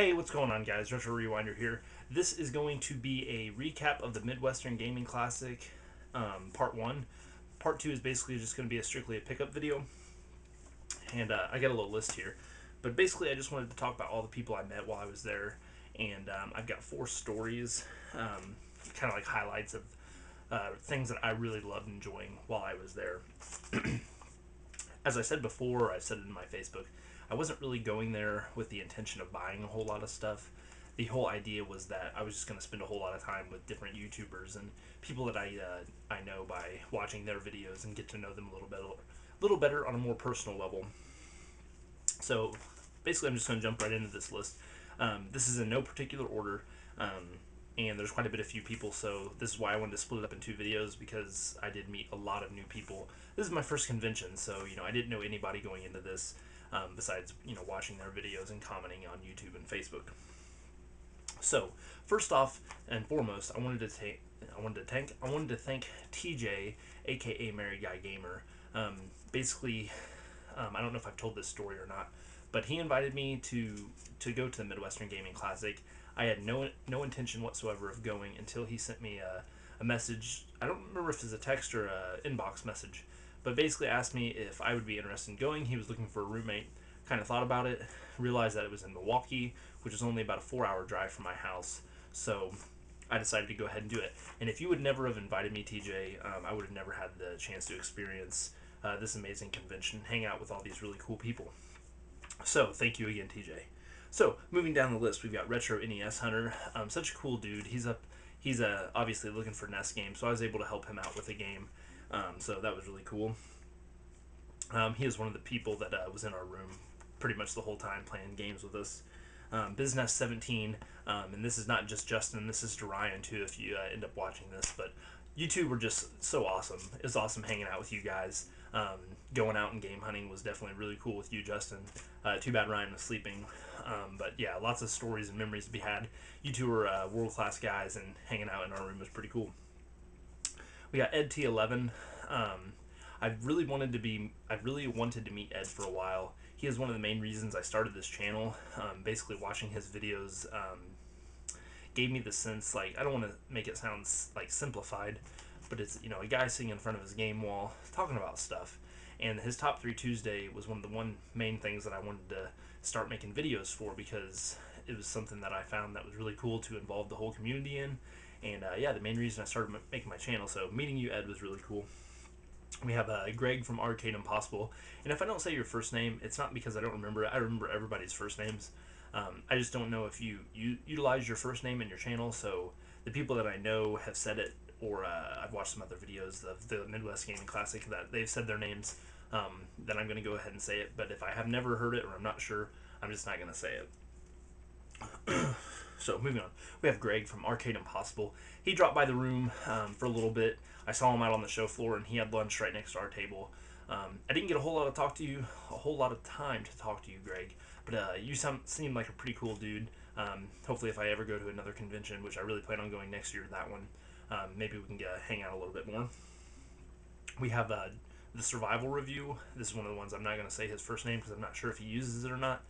Hey, what's going on, guys? Retro Rewinder here. This is going to be a recap of the Midwestern Gaming Classic, Part 1. Part 2 is basically just going to be strictly a pickup video, and I got a little list here. But basically, I just wanted to talk about all the people I met while I was there, and I've got 4 stories, kind of like highlights of things that I really loved enjoying while I was there. As I said before, I've said it in my Facebook, I wasn't really going there with the intention of buying a whole lot of stuff. The whole idea was that I was just going to spend a whole lot of time with different YouTubers and people that I know by watching their videos and get to know them a little better on a more personal level. So basically, I'm just going to jump right into this list. This is in no particular order. And there's quite a bit of few people, so this is why I wanted to split it up in 2 videos, because I did meet a lot of new people. This is my first convention, so I didn't know anybody going into this, besides watching their videos and commenting on YouTube and Facebook. So first off and foremost, I wanted to thank TJ, aka Married Guy Gamer. Basically, I don't know if I've told this story or not, but he invited me to go to the Midwestern Gaming Classic. I had no intention whatsoever of going until he sent me a message. I don't remember if it was a text or a inbox message, but basically asked me if I would be interested in going. He was looking for a roommate. Kind of thought about it, realized that it was in Milwaukee, which is only about a 4-hour drive from my house. So I decided to go ahead and do it. And if you would never have invited me, TJ, I would have never had the chance to experience this amazing convention, hang out with all these really cool people. So thank you again, TJ. So moving down the list, we've got Retro NES Hunter. Such a cool dude. He's obviously looking for NES games, so I was able to help him out with a game. So that was really cool. He is one of the people that was in our room pretty much the whole time playing games with us. Business 17, and this is not just Justin, this is to Ryan too if you end up watching this, but you two were just so awesome. It was awesome hanging out with you guys. Going out and game hunting was definitely really cool with you, Justin. Too bad Ryan was sleeping. But yeah, lots of stories and memories to be had. You two were world-class guys, and hanging out in our room was pretty cool. We got Ed T11. Um, I really wanted to meet Ed for a while. He is one of the main reasons I started this channel. Basically, watching his videos gave me the sense, like, I don't want to make it sound like simplified, but it's a guy sitting in front of his game wall talking about stuff. And his Top 3 Tuesday was one main things that I wanted to start making videos for, because it was something that I found that was really cool to involve the whole community in. And yeah, the main reason I started making my channel. So meeting you, Ed, was really cool. We have Greg from Arcade Impossible. And if I don't say your first name, it's not because I don't remember it. I remember everybody's first names. I just don't know if you utilize your first name in your channel. So the people that I know have said it, or I've watched some other videos of the Midwest Gaming Classic that they've said their names. Then I'm going to go ahead and say it. But if I have never heard it or I'm not sure, I'm just not going to say it. So moving on, we have Greg from Arcade Impossible. He dropped by the room for a little bit. I saw him out on the show floor, and he had lunch right next to our table. I didn't get a whole lot of time to talk to you, Greg. But you seem like a pretty cool dude. Hopefully, if I ever go to another convention, which I really plan on going next year to that one, maybe we can hang out a little bit more. We have the Survival Review. This is one of the ones I'm not going to say his first name because I'm not sure if he uses it or not.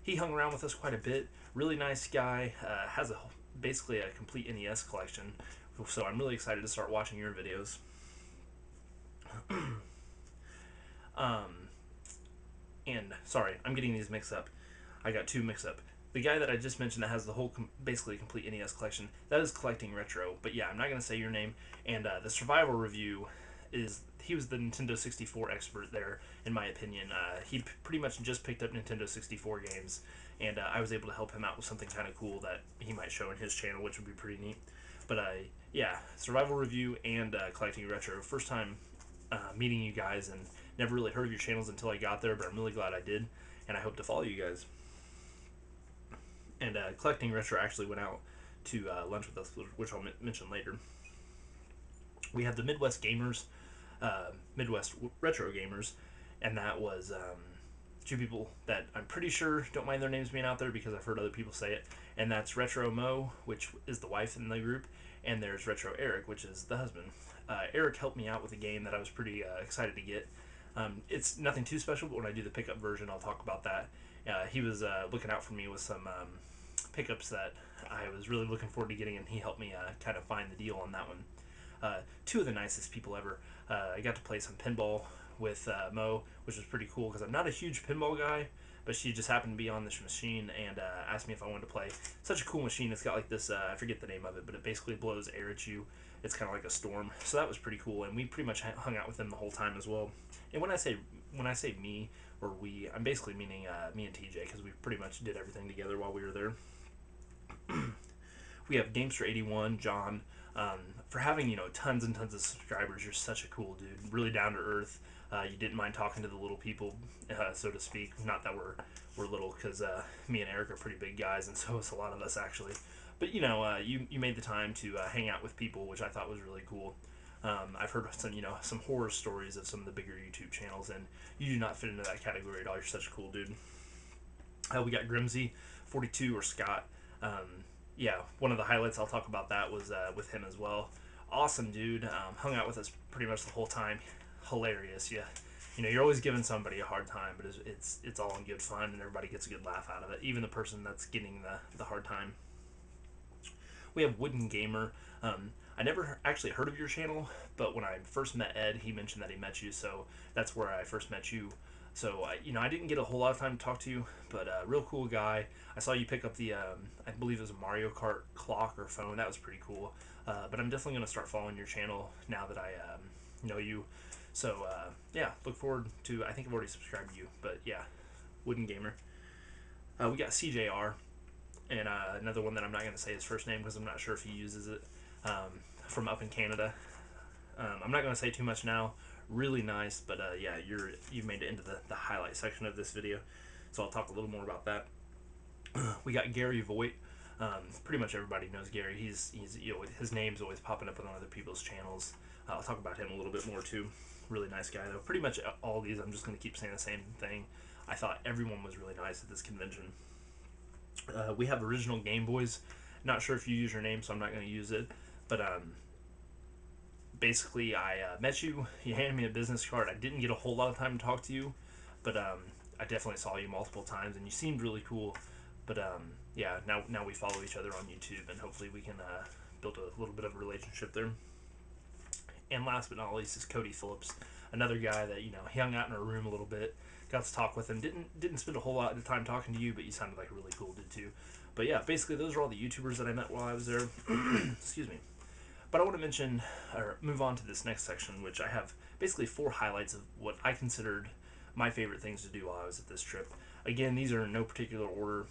He hung around with us quite a bit. Really nice guy. Has basically a complete NES collection. So I'm really excited to start watching your videos. And sorry, I'm getting these mixed up. I got 2 mixed up. The guy that I just mentioned that has the whole basically complete NES collection, that is Collecting Retro. But yeah, I'm not going to say your name. And the Survival Review he was the Nintendo 64 expert there, in my opinion. He pretty much just picked up Nintendo 64 games, and I was able to help him out with something kind of cool that he might show in his channel, which would be pretty neat. But yeah, Survival Review and Collecting Retro. First time meeting you guys, and never really heard of your channels until I got there, but I'm really glad I did, and I hope to follow you guys. And Collecting Retro actually went out to lunch with us, which I'll mention later. We have the Midwest Retro Gamers, and that was 2 people that I'm pretty sure don't mind their names being out there because I've heard other people say it, and that's Retro Mo, which is the wife in the group, and there's Retro Eric, which is the husband. Eric helped me out with a game that I was pretty excited to get. It's nothing too special, but when I do the pickup version, I'll talk about that. He was looking out for me with some pickups that I was really looking forward to getting, and he helped me kind of find the deal on that one. Two of the nicest people ever. I got to play some pinball with Mo, which was pretty cool because I'm not a huge pinball guy, but she just happened to be on this machine and asked me if I wanted to play. Such a cool machine. It's got like this, I forget the name of it, but it basically blows air at you. It's kind of like a storm. So that was pretty cool, and we pretty much hung out with them the whole time as well. And when I say me or we, I'm basically meaning me and TJ because we pretty much did everything together while we were there. We have Gamester81, John. For having tons and tons of subscribers, you're such a cool dude. Really down to earth. You didn't mind talking to the little people, so to speak. Not that we're little, because me and Eric are pretty big guys, and so is a lot of us actually. But you made the time to hang out with people, which I thought was really cool. I've heard some horror stories of some of the bigger YouTube channels, and you do not fit into that category at all. You're such a cool dude. We got Grimsy, 42 or Scott. Yeah, one of the highlights I'll talk about that was with him as well. Awesome dude. Hung out with us pretty much the whole time. Hilarious. Yeah, you're always giving somebody a hard time, but it's all in good fun, and everybody gets a good laugh out of it. Even the person that's getting the hard time. We have Wooden Gamer. I never actually heard of your channel, but when I first met Ed, he mentioned that he met you, so that's where I first met you. So I didn't get a whole lot of time to talk to you, but real cool guy. I saw you pick up the I believe it was a Mario Kart clock or phone. That was pretty cool. But I'm definitely gonna start following your channel now that I know you. So yeah, look forward to. I think I've already subscribed to you, but yeah, Wooden Gamer. We got CJR, and another one that I'm not going to say his first name because I'm not sure if he uses it, from up in Canada. I'm not going to say too much now. Really nice, but yeah, you've made it into the highlight section of this video, so I'll talk a little more about that. We got Gary Voigt. Pretty much everybody knows Gary. He's his name's always popping up on other people's channels. I'll talk about him a little bit more too. Really nice guy though. Pretty much all these, I'm just going to keep saying the same thing. I thought everyone was really nice at this convention. We have Original Game Boys. Not sure if you use your name, so I'm not going to use it. But basically, I met you. You handed me a business card. I didn't get a whole lot of time to talk to you, but I definitely saw you multiple times, and you seemed really cool. But yeah, now we follow each other on YouTube, and hopefully we can build a little bit of a relationship there. And last but not least is Cody Phillips, another guy that he hung out in our room a little bit. Got to talk with him. Didn't spend a whole lot of time talking to you, but you sounded like a really cool dude too. But yeah, basically those are all the YouTubers that I met while I was there. Excuse me. But I want to mention or move on to this next section, which I have basically 4 highlights of what I considered my favorite things to do while I was at this trip. Again, these are in no particular order.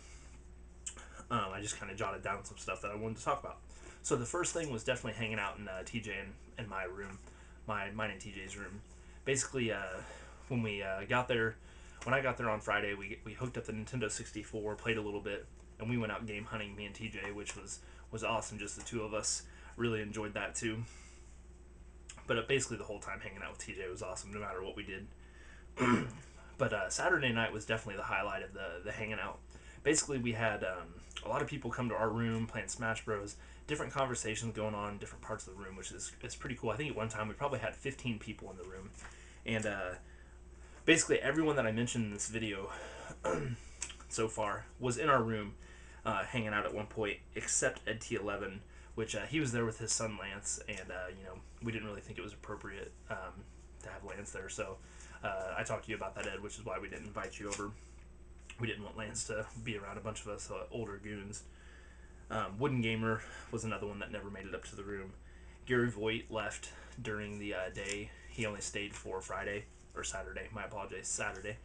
I just kind of jotted down some stuff that I wanted to talk about. So the first thing was definitely hanging out in TJ and my room, mine and TJ's room. Basically, when we got there, when I got there on Friday, we hooked up the Nintendo 64, played a little bit, and we went out game hunting, me and TJ, which was awesome. Just the two of us. Really enjoyed that too. But basically the whole time hanging out with TJ was awesome, no matter what we did. But Saturday night was definitely the highlight of the hanging out. Basically, we had a lot of people come to our room playing Smash Bros. Different conversations going on in different parts of the room, which is it's pretty cool. I think at one time we probably had 15 people in the room, and basically everyone that I mentioned in this video so far was in our room hanging out at one point, except Ed T11, which he was there with his son Lance, and we didn't really think it was appropriate to have Lance there, so I talked to you about that, Ed, which is why we didn't invite you over. We didn't want Lance to be around a bunch of us older goons. Wooden Gamer was another one that never made it up to the room. Gary Voigt left during the day. He only stayed for Friday or Saturday. My apologies, Saturday.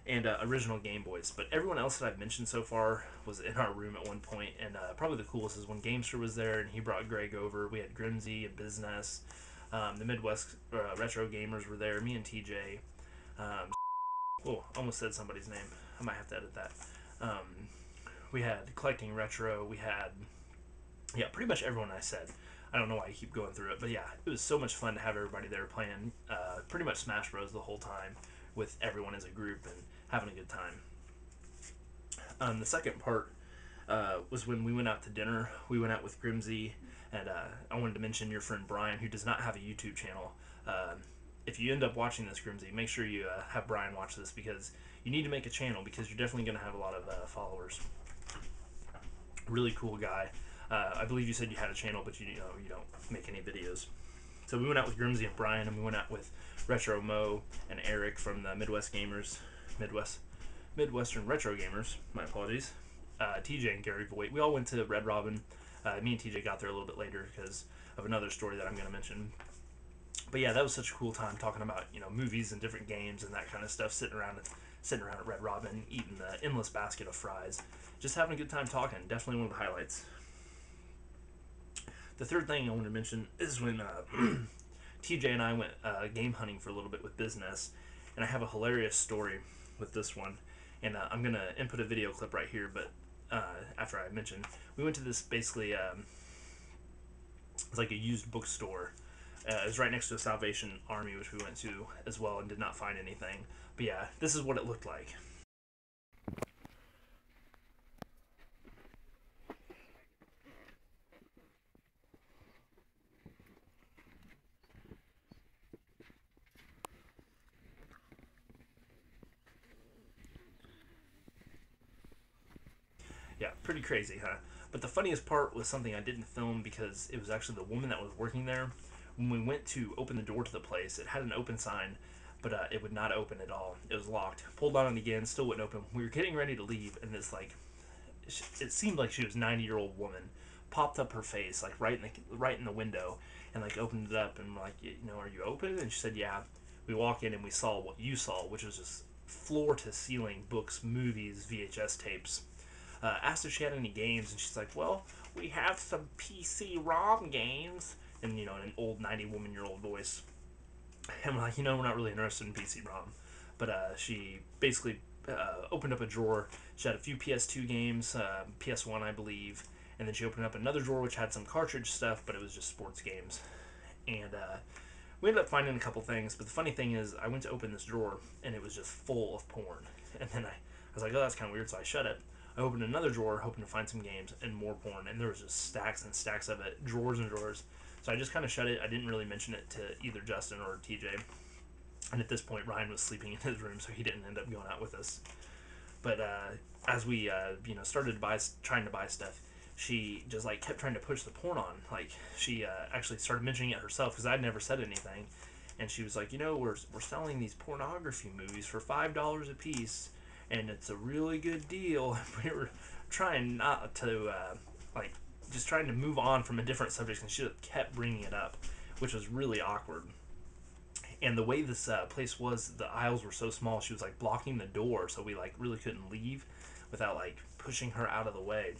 And Original Game Boys. But everyone else that I've mentioned so far was in our room at one point. And probably the coolest is when Gamester was there and he brought Greg over. We had Grimsy and Bizness. The Midwest Retro Gamers were there. Me and TJ. Oh, almost said somebody's name. I might have to edit that. We had Collecting Retro. We had, yeah, pretty much everyone I said. I don't know why I keep going through it, but yeah, it was so much fun to have everybody there playing pretty much Smash Bros. The whole time with everyone as a group and having a good time. The second part was when we went out to dinner. We went out with Grimsy, and I wanted to mention your friend Brian, who does not have a YouTube channel. If you end up watching this, Grimsy, make sure you have Brian watch this, because you need to make a channel because you're definitely going to have a lot of followers. Really cool guy. I believe you said you had a channel, but you know you don't make any videos. So we went out with Grimsy and Brian, and we went out with Retro Mo and Eric from the Midwestern Retro Gamers. My apologies. TJ and Gary Voigt. We all went to Red Robin. Me and TJ got there a little bit later because of another story that I'm going to mention. But yeah, that was such a cool time talking about movies and different games and that kind of stuff. Sitting around at Red Robin, eating the endless basket of fries, just having a good time talking. Definitely one of the highlights. The third thing I want to mention is when TJ and I went game hunting for a little bit with business, and I have a hilarious story with this one, and I'm gonna input a video clip right here. But after I mentioned, we went to this basically it's like a used bookstore. It was right next to a Salvation Army, which we went to as well, and did not find anything. But yeah, this is what it looked like. Yeah, pretty crazy, huh? But the funniest part was something I didn't film because it was actually the woman that was working there. When we went to open the door to the place, it had an open sign, but it would not open at all. It was locked. Pulled on it again, still wouldn't open. We were getting ready to leave, and this it seemed like she was a 90-year-old woman popped up her face like right in the window, and like opened it up, and we're like, are you open? And she said, yeah. We walk in and we saw what you saw, which was just floor to ceiling books, movies, VHS tapes. Asked if she had any games, and she's like, well, we have some PC-ROM games, and in an old 90-woman-year-old voice. And we're like, we're not really interested in PC-ROM. But she basically opened up a drawer. She had a few PS2 games, PS1, I believe, and then she opened up another drawer which had some cartridge stuff, but it was just sports games. And we ended up finding a couple things, but the funny thing is, I went to open this drawer, and it was just full of porn. And then I was like, oh, that's kind of weird, so I shut it. I opened another drawer, hoping to find some games and more porn, and there was just stacks and stacks of it, drawers and drawers. So I just kind of shut it. I didn't really mention it to either Justin or TJ. And at this point, Ryan was sleeping in his room, so he didn't end up going out with us. But as we, started trying to buy stuff, she just like kept trying to push the porn on. Like she actually started mentioning it herself because I'd never said anything, and she was like, we're selling these pornography movies for $5 a piece, and it's a really good deal. We were trying not to like just trying to move on from a different subject, and she kept bringing it up, which was really awkward. And the way this place was, the aisles were so small, she was like blocking the door, so we like really couldn't leave without like pushing her out of the way.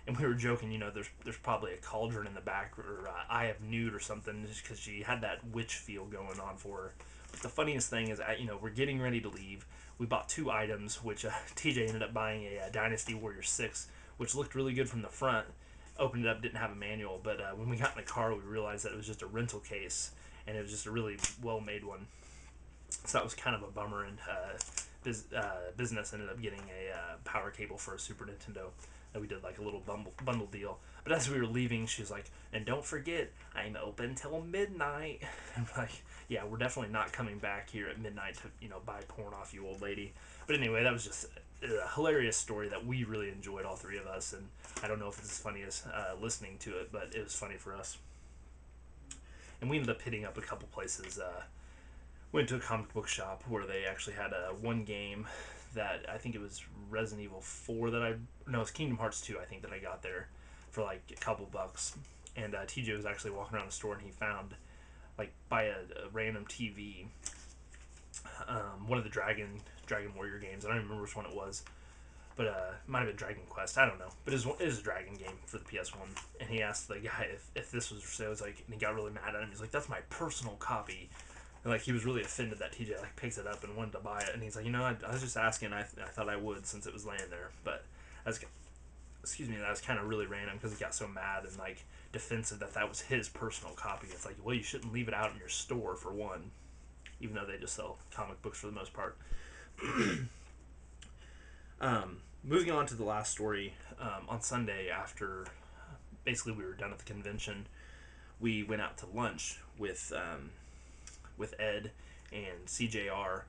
And we were joking, there's probably a cauldron in the back, or Eye of Nude or something, just because she had that witch feel going on for her. But the funniest thing is, we're getting ready to leave. We bought two items, which TJ ended up buying a Dynasty Warrior 6, which looked really good from the front. Opened it up, didn't have a manual, but when we got in the car, we realized that it was just a rental case, and it was just a really well-made one. So that was kind of a bummer, and business ended up getting a power cable for a Super Nintendo. That we did like a little bundle deal. But as we were leaving, she was like, and don't forget, I'm open till midnight. And I'm like, yeah, we're definitely not coming back here at midnight to, buy porn off you, old lady. But anyway, that was just a hilarious story that we really enjoyed, all three of us. And I don't know if it's as funny as listening to it, but it was funny for us. And we ended up hitting up a couple places. Went to a comic book shop where they actually had one game that I think it was Resident Evil 4 no, it's Kingdom Hearts 2, I think, that I got there for like a couple bucks. And TJ was actually walking around the store, and he found, like, by a random TV, one of the Dragon Warrior games. I don't even remember which one it was, but it might have been Dragon Quest. I don't know, but it was a Dragon game for the PS1. And he asked the guy if this was for sale. And he got really mad at him. He's like, "That's my personal copy." And like he was really offended that TJ like picked it up and wanted to buy it. And he's like, I was just asking. I thought I would since it was laying there, but that was kind of really random because he got so mad and like defensive that was his personal copy. It's like, well, you shouldn't leave it out in your store for one, even though they just sell comic books for the most part. Moving on to the last story, on Sunday after basically we were done at the convention, we went out to lunch with Ed and CJR,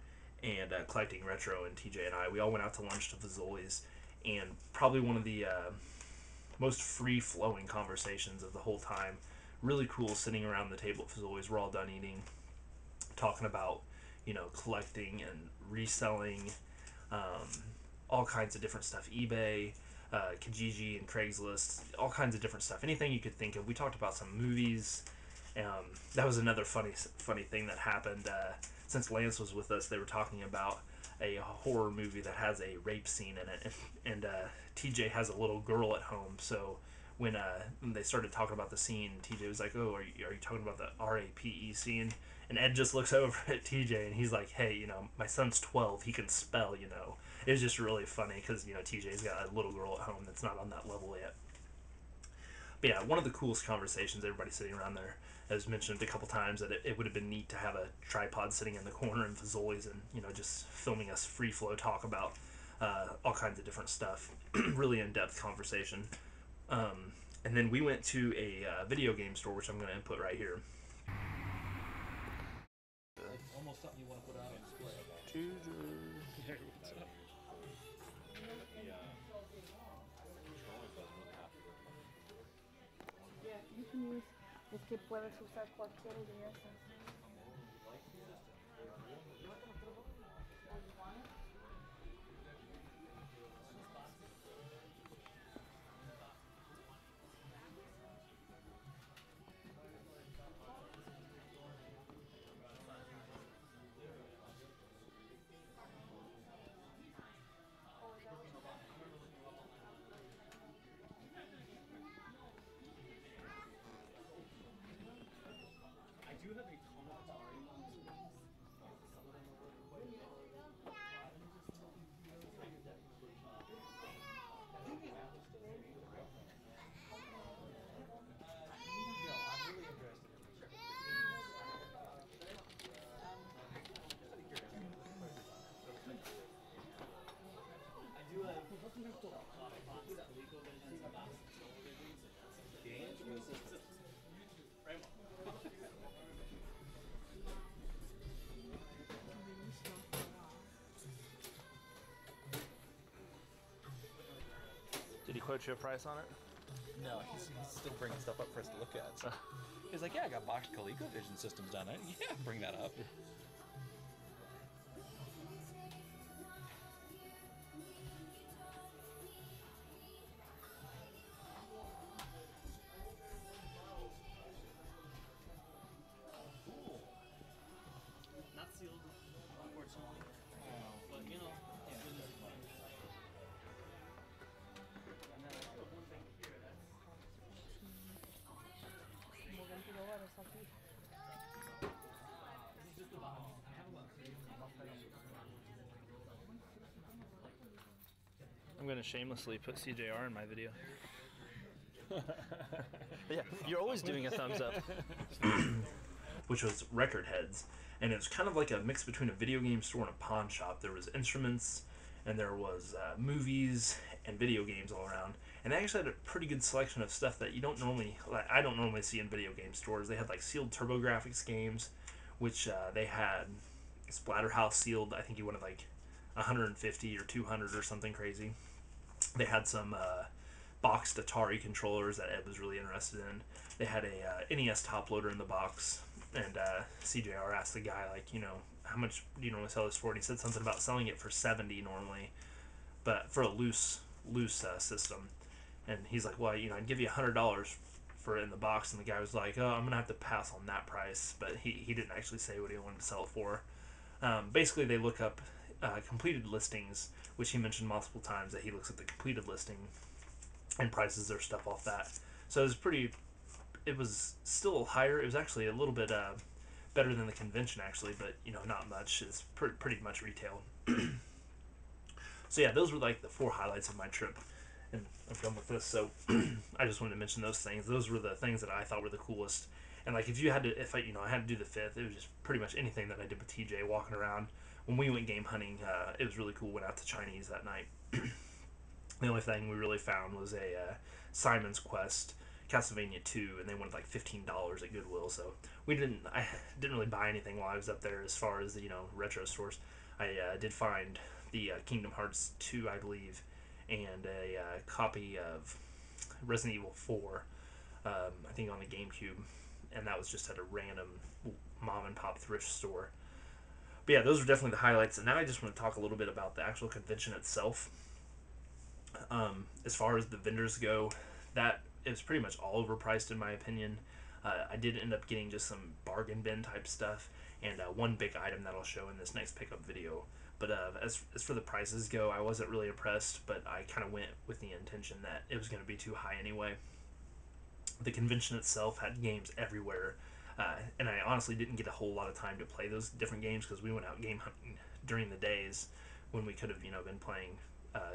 and collecting retro. And TJ and I, we all went out to lunch to Fazoli's, and probably one of the most free flowing conversations of the whole time. Really cool sitting around the table at Fazoli's. We're all done eating, talking about collecting and reselling, um, all kinds of different stuff. eBay, Kijiji, and Craigslist, all kinds of different stuff. Anything you could think of. We talked about some movies. That was another funny thing that happened. Since Lance was with us, they were talking about a horror movie that has a rape scene in it, and TJ has a little girl at home. So when they started talking about the scene, TJ was like, "Oh, are you talking about the RAPE scene?" And Ed just looks over at TJ and he's like, "Hey, my son's 12. He can spell. It was just really funny because TJ's got a little girl at home that's not on that level yet. But yeah, one of the coolest conversations. Everybody sitting around there, as mentioned a couple times, that it would have been neat to have a tripod sitting in the corner in Fazoli's and just filming us free flow talk about all kinds of different stuff. Really in depth conversation. And then we went to a video game store, which I'm going to input right here. Almost something you want to put out on display. Hey, what's up? Yeah, you can use. Es que puedes usar cualquier de esas. I do have a ton of Atari ones. Did he quote you a price on it? No, he's still bringing stuff up for us to look at. So. He's like, yeah, I got boxed ColecoVision systems on it. Yeah, bring that up. Not sealed, unfortunately. But you know, yeah. And then I have one thing here that's Como $20 aquí. this is just the box. I have about 3 I'm going to shamelessly put CJR in my video. Yeah, you're always doing a thumbs up. Which was Record Heads, and it was kind of like a mix between a video game store and a pawn shop. There was instruments, and there was movies and video games all around. And they actually had a pretty good selection of stuff that I don't normally see in video game stores. They had like sealed TurboGrafx games, which they had Splatterhouse sealed. I think you wanted like 150 or 200 or something crazy. They had some boxed Atari controllers that Ed was really interested in. They had a NES top loader in the box, and CJR asked the guy, like, how much do you normally sell this for? And he said something about selling it for $70 normally, but for a loose system. And he's like, well, I'd give you $100 for it in the box. And the guy was like, oh, I'm gonna have to pass on that price. But he didn't actually say what he wanted to sell it for. Basically, they look up completed listings, which he mentioned multiple times, that he looks at the completed listing and prices their stuff off that. So it was still higher. It was actually a little bit better than the convention, actually, but not much. It's pretty much retail. So yeah, those were like the 4 highlights of my trip, and I'm done with this. So I just wanted to mention those things. Those were the things that I thought were the coolest. And like, if I had to do the 5th, it was just pretty much anything that I did with TJ walking around. When we went game hunting, it was really cool. Went out to Chinese that night. The only thing we really found was a Simon's Quest Castlevania 2, and they wanted like $15 at Goodwill. So I didn't really buy anything while I was up there as far as the retro stores. I did find the Kingdom Hearts 2, I believe, and a copy of Resident Evil 4, I think on the GameCube, and that was just at a random mom and pop thrift store. But yeah, those are definitely the highlights. And now I just want to talk a little bit about the actual convention itself. As far as the vendors go, that is pretty much all overpriced in my opinion. I did end up getting just some bargain bin type stuff and one big item that I'll show in this next pickup video. But as for the prices go, I wasn't really impressed, but I kind of went with the intention that it was going to be too high anyway. The convention itself had games everywhere, and I honestly didn't get a whole lot of time to play those different games because we went out game hunting during the days when we could have been playing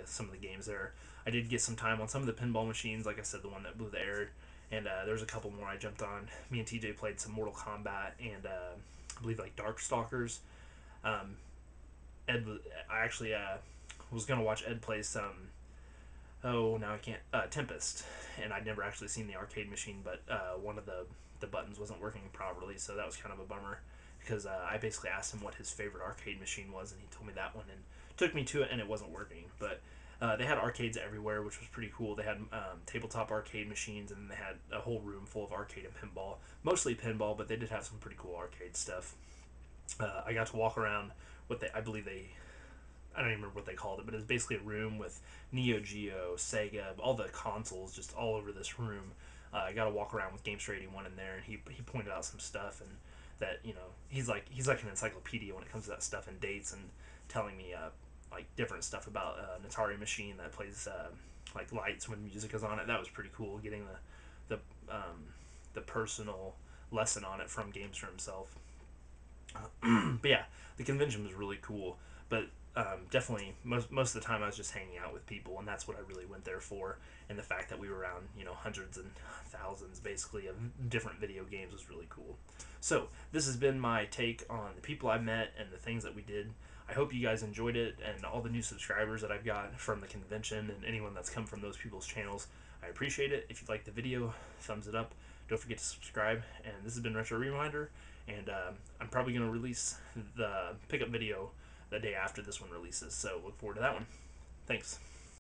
some of the games there. I did get some time on some of the pinball machines, like I said, the one that blew the air, and there's a couple more I jumped on. Me and TJ played some Mortal Kombat and I believe like Darkstalkers. Um, Ed, I actually was gonna watch Ed play some. Oh, now I can't. Tempest, and I'd never actually seen the arcade machine, but one of the buttons wasn't working properly, so that was kind of a bummer because I basically asked him what his favorite arcade machine was, and he told me that one and took me to it, and it wasn't working. But they had arcades everywhere, which was pretty cool. They had tabletop arcade machines, and they had a whole room full of arcade and pinball, mostly pinball, but they did have some pretty cool arcade stuff. I got to walk around what I believe I don't even remember what they called it, but it was basically a room with Neo Geo, Sega, all the consoles just all over this room. I got to walk around with GameStar 81 in there, and he pointed out some stuff, and that he's like an encyclopedia when it comes to that stuff and dates, and telling me like different stuff about an Atari machine that plays like lights when music is on it. That was pretty cool, getting the personal lesson on it from GameStar himself. But yeah, the convention was really cool, but definitely most of the time I was just hanging out with people, and that's what I really went there for. And the fact that we were around hundreds and thousands basically of different video games was really cool. So this has been my take on the people I met and the things that we did. I hope you guys enjoyed it, and all the new subscribers that I've got from the convention and anyone that's come from those people's channels. I appreciate it. If you liked the video, thumbs it up. Don't forget to subscribe. And this has been Retro Reminder, and I'm probably going to release the pickup video the day after this one releases, so look forward to that one. Thanks.